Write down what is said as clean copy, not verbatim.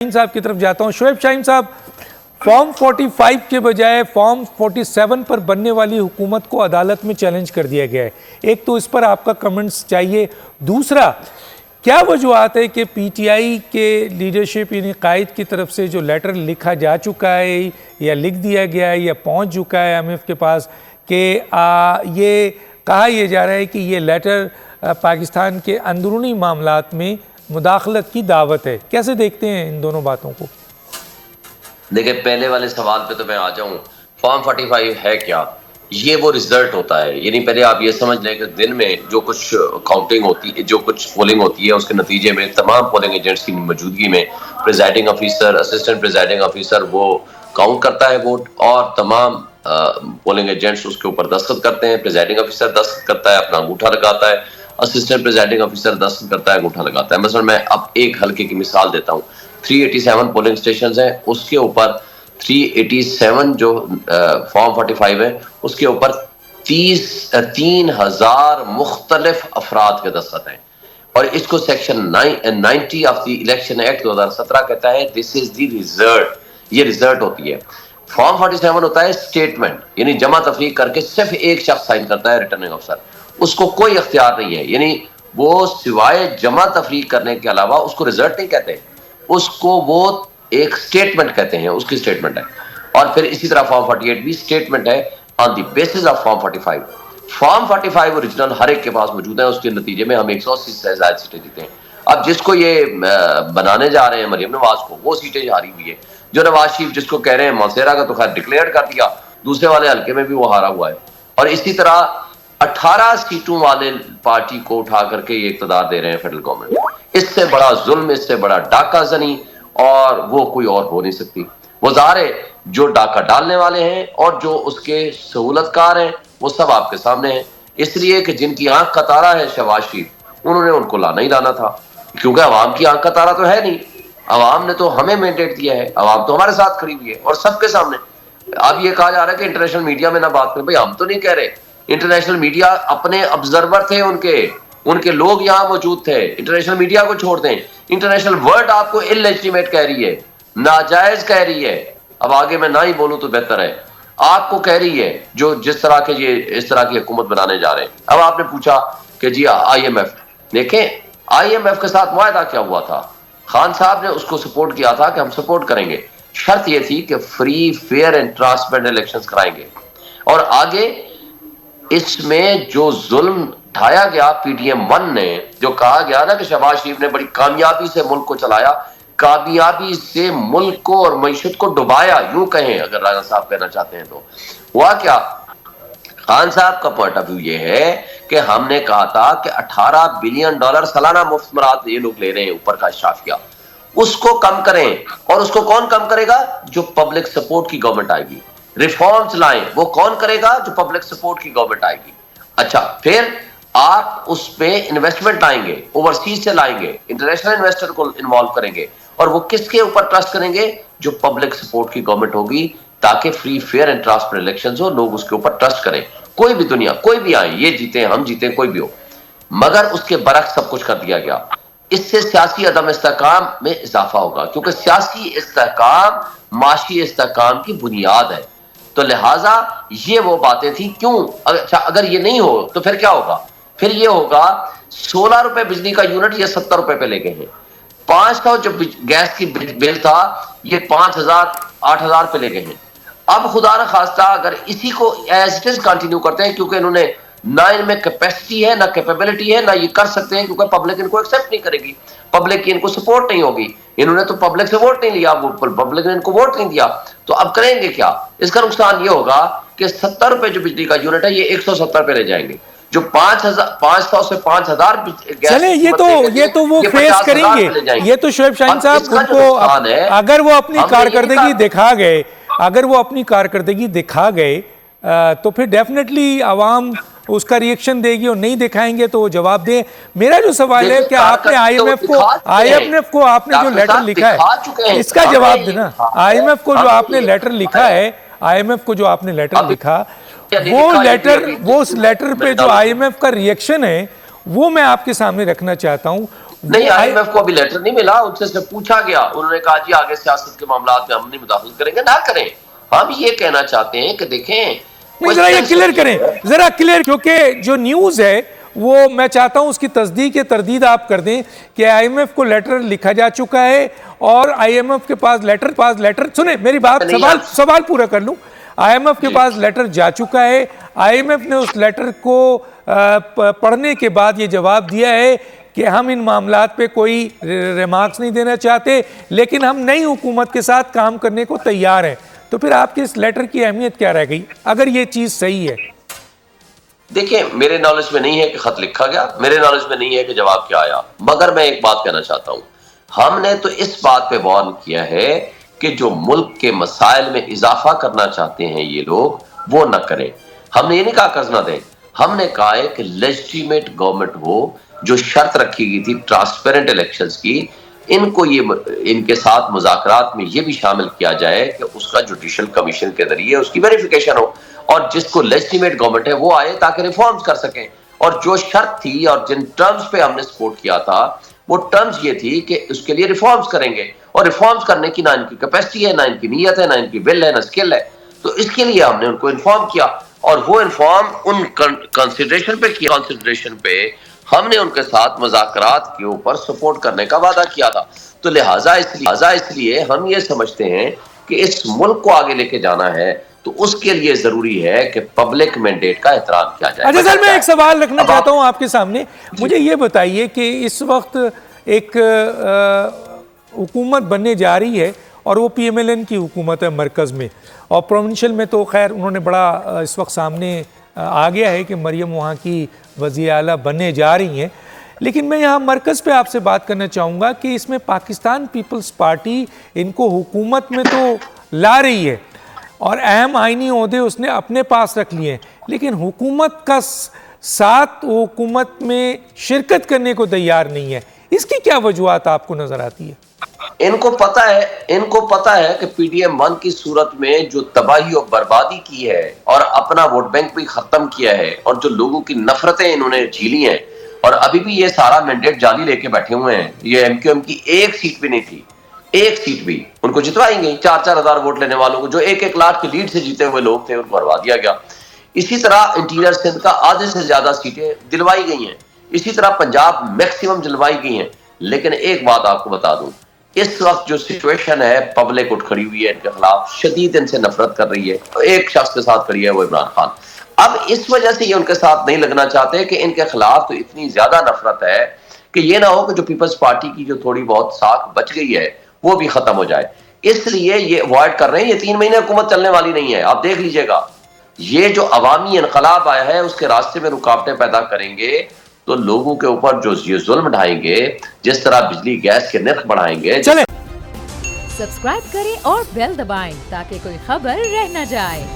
शाहीन साहब की तरफ जाता हूं। शोएब शाहीन साहब, फॉर्म 45 के बजाय फॉर्म 47 पर बनने वाली हुकूमत को अदालत में चैलेंज कर दिया गया है। एक तो इस पर आपका कमेंट्स चाहिए। दूसरा, क्या वजूहत है कि पीटीआई के लीडरशिप यानी कायद की तरफ से जो लेटर लिखा जा चुका है या लिख दिया गया है या पहुंच चुका है IMF के पास कि ये कहा यह जा रहा है कि ये लेटर पाकिस्तान के अंदरूनी मामलात में मुदाखलत की दावत है, कैसे देखते हैं इन दोनों बातों को? देखिए, पहले वाले सवाल पे तो मैं आ जाऊं। फॉर्म 45 है क्या? ये वो रिजल्ट होता है। यानी पहले आप ये समझ लें कि दिन में जो कुछ काउंटिंग होती है, जो कुछ पोलिंग होती है, उसके नतीजे में तमाम पोलिंग एजेंट्स की मौजूदगी में presiding officer, assistant presiding officer वो काउंट करता है वोट, और तमाम पोलिंग एजेंट्स उसके ऊपर दस्तखत करते हैं। प्रिजाइडिंग ऑफिसर दस्तखत करता है, अपना अंगूठा लगाता है, असिस्टेंट प्रिजाइडिंग ऑफिसर दस्तखत करता है, अंगूठा लगाता है। मसलन मैं अब एक हल्के की मिसाल देता हूँ। 387 पोलिंग स्टेशन हैं, उसके ऊपर 387 जो फॉर्म 45 है उसके ऊपर 3,000 मुख्तलिफ अफराद के दस्तखत हैं। और इसको section 90 of the election act 2017 कहता है दिस इज द रिजल्ट। ये रिजल्ट होती है। फॉर्म 47 होता है स्टेटमेंट, यानी जमा तफरीक करके सिर्फ एक शख्स साइन करता है, रिटर्निंग अफसर। उसको कोई इख्तियार नहीं है, यानी वो सिवाय जमा तफरीक करने के अलावा उसको रिजल्ट नहीं कहते, उसको वो एक स्टेटमेंट कहते हैं, उसकी स्टेटमेंट है। और फिर इसी तरह फॉर्म 48 भी स्टेटमेंट है on the basis of form 45। Form 45 original हर एक के पास मौजूद है, उसके नतीजे में हम 180 से ज्यादा सीटें जीते हैं। अब जिसको ये बनाने जा रहे हैं मरियम नवाज को, वो सीटें हारी हुई है। जो नवाज शरीफ जिसको कह रहे हैं मौसेरा का तो खैर डिक्लेयर कर दिया, दूसरे वाले हल्के में भी वो हारा हुआ है। और इसी तरह 18 सीटों वाले पार्टी को उठा करके ये इक़्तिदार दे रहे हैं फेडरल गवर्नमेंट। इससे बड़ा जुल्म, इससे बड़ा डाका जनी और वो कोई और हो नहीं सकती। वो ज़ाहिर है जो डाका डालने वाले हैं और जो उसके सहूलतकार हैं वो सब आपके सामने हैं। इसलिए कि जिनकी आंख का तारा है शहबाज शरीफ, उन्होंने उनको लाना ही लाना था, क्योंकि अवाम की आंख का तारा तो है नहीं। अवाम ने तो हमें मैंडेट दिया है, अवाम तो हमारे साथ खड़ी हुई है और सबके सामने। अब ये कहा जा रहा है कि इंटरनेशनल मीडिया में ना बात करें। भाई, हम तो नहीं कह रहे। इंटरनेशनल मीडिया अपने ऑब्जर्वर थे, उनके लोग यहाँ मौजूद थे। इंटरनेशनल मीडिया को छोड़ दें, इंटरनेशनल वर्ल्ड आपको इलेजिटिमेट कह रही है, नाजायज कह रही है। अब आगे मैं ना ही बोलूं तो बेहतर है। आपको कह रही है जो जिस तरह के ये इस तरह की हुकूमत बनाने जा रहे हैं। अब आपने पूछा कि जी IMF, देखें IMF के साथ मुआहदा क्या हुआ था? खान साहब ने उसको सपोर्ट किया था कि हम सपोर्ट करेंगे, शर्त यह थी कि free, fair and transparent elections कराएंगे। और आगे इसमें जो जुल्म ढाया गया PTM-1 ने, जो कहा गया ना कि शहबाज शरीफ ने बड़ी कामयाबी से मुल्क को चलाया, कामयाबी से मुल्क को और मईशत को डुबाया, यूं कहें अगर राजा साहब कहना चाहते हैं तो। हुआ क्या? खान साहब का पॉइंट ऑफ व्यू ये है कि हमने कहा था कि $18 बिलियन सालाना मुफ्त मराद ये लोग ले रहे हैं, ऊपर का शाफिया, उसको कम करें। और उसको कौन कम करेगा? जो पब्लिक सपोर्ट की गवर्नमेंट आएगी। रिफॉर्म्स लाएं, वो कौन करेगा? जो पब्लिक सपोर्ट की गवर्नमेंट आएगी। अच्छा, फिर आप उस पे इन्वेस्टमेंट लाएंगे, ओवरसीज से लाएंगे, इंटरनेशनल इन्वेस्टर को इन्वॉल्व करेंगे। और वो किसके ऊपर ट्रस्ट करेंगे? जो पब्लिक सपोर्ट की गवर्नमेंट होगी, ताकि free, fair and transparent elections हो, लोग उसके ऊपर ट्रस्ट करें। कोई भी दुनिया, कोई भी आए, ये जीते हम जीते, कोई भी हो। मगर उसके बरक्स सब कुछ कर दिया गया। इससे सियासी अदम इस्तेहकाम में इजाफा होगा, क्योंकि सियासी इस्तेहकाम माशी इस्तेहकाम की बुनियाद है। तो लिहाजा ये वो बातें थी। क्यों? अच्छा, अगर ये नहीं हो तो फिर क्या होगा? फिर ये होगा 16 रुपए बिजली का यूनिट ये 70 रुपए पे ले गए हैं। 500 जो गैस की बिल था ये 5,000 8,000 पे ले गए हैं। अब खुदा न खास्ता अगर इसी को एज इट इज कंटिन्यू करते हैं, क्योंकि इन्होंने ना इनमें कैपेसिटी है, ना कैपेबिलिटी है, ना ये कर सकते हैं, क्योंकि पब्लिक इनको एक्सेप्ट नहीं करेगी, पब्लिक की इनको सपोर्ट नहीं होगी। इन्होंने तो पब्लिक से वोट नहीं लिया, वो पब्लिक ने इनको वोट नहीं दिया, तो अब करेंगे क्या? इसका नुकसान ये होगा कि 70 रुपए जो बिजली का यूनिट है ये 170 पे ले जाएंगे। जो 500 से 5,000 चले, ये तो वो फेस करेंगे। ये तो शोएब शाहीन साहब उनको अगर वो अपनी कारकर्दगी दिखा गए, अगर वो अपनी कारकर्दगी दिखा गए तो फिर डेफिनेटली आवाम उसका रिएक्शन देगी, और नहीं दिखाएंगे तो वो जवाब दें। मेरा जो सवाल है कि आपने IMF को आपने जो लेटर लिखा है इसका जवाब देना। IMF को जो आपने लेटर लिखा है, IMF को जो आपने लेटर लिखा, वो उस लेटर पे जो IMF का रिएक्शन है वो मैं आपके सामने रखना चाहता हूं। نہیں IMF کو ابھی لیٹر نہیں ملا, ان سے پوچھا گیا, انہوں نے کہا جی آگے سیاست کے معاملات میں ہم نہیں مداخلت کریں گے. نہ کریں, ہم یہ کہنا چاہتے ہیں کہ دیکھیں ذرا یہ کلیئر کریں, ذرا کلیئر, کیونکہ جو نیوز ہے وہ میں چاہتا ہوں اس کی تصدیق یا تردید آپ کر دیں کہ IMF کو لیٹر لکھا جا چکا ہے اور IMF کے پاس لیٹر سنیں میری بات, سوال پورا کر لوں. IMF کے پاس لیٹر جا چکا ہے, IMF نے اس لیٹر کو پڑھنے کے بعد یہ جواب دیا ہے کہ ہم ان معاملات پہ کوئی ریمارکس نہیں دینا چاہتے, لیکن ہم نئی حکومت کے ساتھ کام کرنے کو تیار ہیں. تو پھر آپ کے اس لیٹر کی اہمیت کیا رہ گئی اگر یہ چیز صحیح ہے؟ دیکھیں میرے نالج میں نہیں ہے کہ خط لکھا گیا, میرے نالج میں نہیں ہے کہ جواب کیا آیا, مگر میں ایک بات کہنا چاہتا ہوں, ہم نے تو اس بات پہ وارن کیا ہے کہ جو ملک کے مسائل میں اضافہ کرنا چاہتے ہیں یہ لوگ وہ نہ کریں. ہم نے یہ نہیں کہا قرض نہ دیں, ہم نے کہا ہے کہ لیجٹیمیٹ گورنمنٹ ہو. جو شرط رکھی گئی تھی ٹرانسپیرنٹ الیکشنز کی, ان کو ان کے ساتھ مذاکرات میں یہ بھی شامل کیا جائے کہ اس کا جوڈیشل کمیشن کے ذریعے اس کی ویریفیکیشن ہو, اور جس کو لیجٹیمیٹ گورنمنٹ ہے وہ آئے تاکہ ریفارمز کر سکیں. اور جو شرط تھی اور جن ٹرمز پہ ہم نے سپورٹ کیا تھا وہ ٹرمز یہ تھی کہ اس کے لیے ریفارمز کریں گے, اور ریفارمز کرنے کی نہ ان کی کیپیسٹی ہے, نہ ان کی نیت ہے, نہ ان کی ول ہے, نہ اسکل ہے. تو اس کے لیے ہم نے ان کو انفارم کیا, اور وہ انفارم ان کنسیڈریشن پہ کیا, کنسیڈریشن پہ ہم نے ان کے ساتھ مذاکرات کے اوپر سپورٹ کرنے کا وعدہ کیا تھا. تو لہٰذا اس لیے ہم یہ سمجھتے ہیں کہ اس ملک کو آگے لے کے جانا ہے تو اس کے لیے ضروری ہے کہ پبلک مینڈیٹ کا احترام کیا جائے. اچھا سر, میں ایک سوال رکھنا چاہتا ہوں آپ کے سامنے. مجھے یہ بتائیے کہ اس وقت ایک حکومت بننے جا رہی ہے اور وہ PMLN کی حکومت ہے مرکز میں, اور پروونشل میں تو خیر انہوں نے بڑا اس وقت سامنے آ گیا ہے کہ مریم وہاں کی وزیر اعلیٰ بننے جا رہی ہیں. لیکن میں یہاں مرکز پہ آپ سے بات کرنا چاہوں گا کہ اس میں پاکستان پیپلز پارٹی ان کو حکومت میں تو لا رہی ہے اور اہم آئینی عہدے اس نے اپنے پاس رکھ لیے ہیں, لیکن حکومت کا ساتھ وہ حکومت میں شرکت کرنے کو تیار نہیں ہے. اس کی کیا وجوہات آپ کو نظر آتی ہے؟ ان کو پتا ہے کہ PDM-1 کی صورت میں جو تباہی اور بربادی کی ہے اور اپنا ووٹ بینک بھی ختم کیا ہے, اور جو لوگوں کی نفرتیں انہوں نے جھیلی ہیں, اور ابھی بھی یہ سارا مینڈیٹ جعلی لے کے بیٹھے ہوئے ہیں. یہ MQM کی ایک سیٹ بھی نہیں تھی, ایک سیٹ بھی ان کو جتوائیں گے. 4-4 ہزار ووٹ لینے والوں کو جو 1-1 لاکھ کی لیڈ سے جیتے ہوئے لوگ تھے ان کو ہروا دیا گیا. اسی طرح انٹیریئر سندھ کا آدھے سے زیادہ سیٹیں دلوائی گئی ہیں, اسی طرح پنجاب میکسیمم دلوائی گئی ہیں. لیکن ایک بات آپ کو بتا دوں, اس وقت جو سچویشن ہے پبلک اٹھ کھڑی ہوئی ہے ان کے خلاف, شدید ان سے نفرت کر رہی ہے. ایک شخص کے ساتھ کھڑی ہے وہ عمران خان. اب اس وجہ سے یہ ان کے ساتھ نہیں لگنا چاہتے کہ ان کے خلاف تو اتنی زیادہ نفرت ہے کہ یہ نہ ہو کہ جو پیپلز پارٹی کی جو تھوڑی بہت ساکھ بچ گئی ہے وہ بھی ختم ہو جائے. اس لیے یہ اوائڈ کر رہے ہیں. یہ 3 مہینے حکومت چلنے والی نہیں ہے, آپ دیکھ لیجئے گا. یہ جو عوامی انقلاب آیا ہے اس کے راستے میں رکاوٹیں پیدا کریں گے تو لوگوں کے اوپر جو یہ ظلم ڈھائیں گے, جس طرح بجلی گیس کے نرخ بڑھائیں گے. سبسکرائب کریں اور بیل دبائیں تاکہ کوئی خبر رہ نہ جائے.